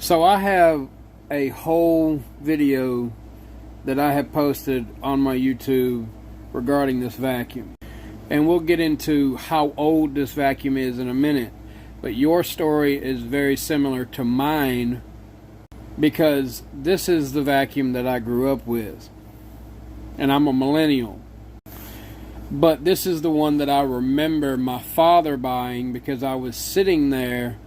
So I have a whole video that I have posted on my YouTube regarding this vacuum. And we'll get into how old this vacuum is in a minute. But your story is very similar to mine because this is the vacuum that I grew up with. And I'm a millennial. But this is the one that I remember my father buying because I was sitting there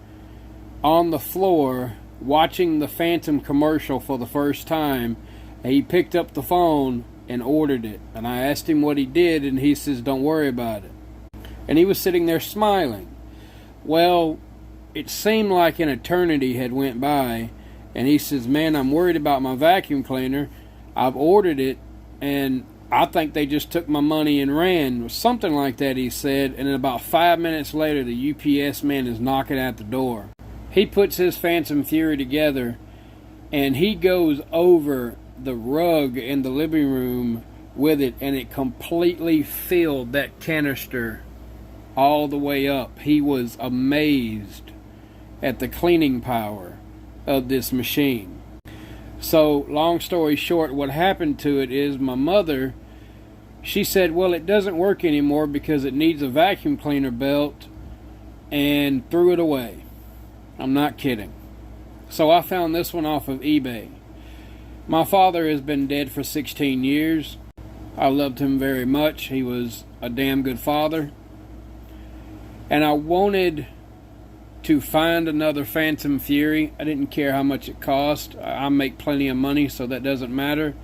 on the floor watching the Fantom commercial for the first time. And he picked up the phone and ordered it. And I asked him what he did, and he says, "Don't worry about it." And he was sitting there smiling. Well, it seemed like an eternity had went by, and he says, "Man, I'm worried about my vacuum cleaner. I've ordered it, and I think they just took my money and ran." Something like that, he said. And then about 5 minutes later, the UPS man is knocking at the door. He puts his Fantom Fury together, and he goes over the rug in the living room with it, and it completely filled that canister all the way up. He was amazed at the cleaning power of this machine. So, long story short, what happened to it is my mother, she said, "Well, it doesn't work anymore because it needs a vacuum cleaner belt," and threw it away. I'm not kidding. So I found this one off of eBay. My father has been dead for 16 years. I loved him very much. He was a damn good father. And I wanted to find another Fantom Fury. I didn't care how much it cost. I make plenty of money, so that doesn't matter.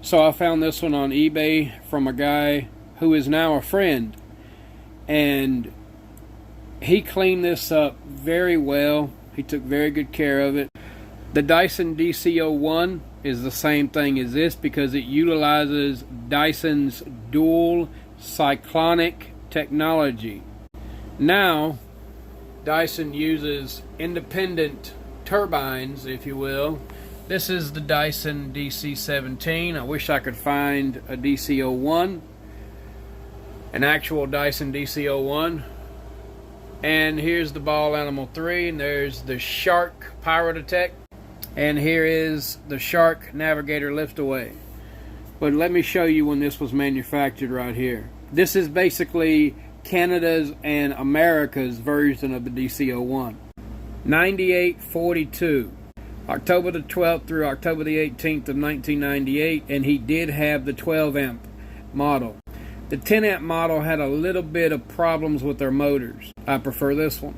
So I found this one on eBay from a guy who is now a friend. And he cleaned this up very well. He took very good care of it. The Dyson DC-01 is the same thing as this because it utilizes Dyson's dual cyclonic technology. Now, Dyson uses independent turbines, if you will. This is the Dyson DC-17. I wish I could find a DC-01, an actual Dyson DC-01. And here's the Ball Animal 3, and there's the Shark Power Detect. And here is the Shark Navigator Liftaway. But let me show you when this was manufactured right here. This is basically Canada's and America's version of the DC-01. 9842. October the 12th through October the 18th of 1998, and he did have the 12 amp model. The 10 amp model had a little bit of problems with their motors. I prefer this one.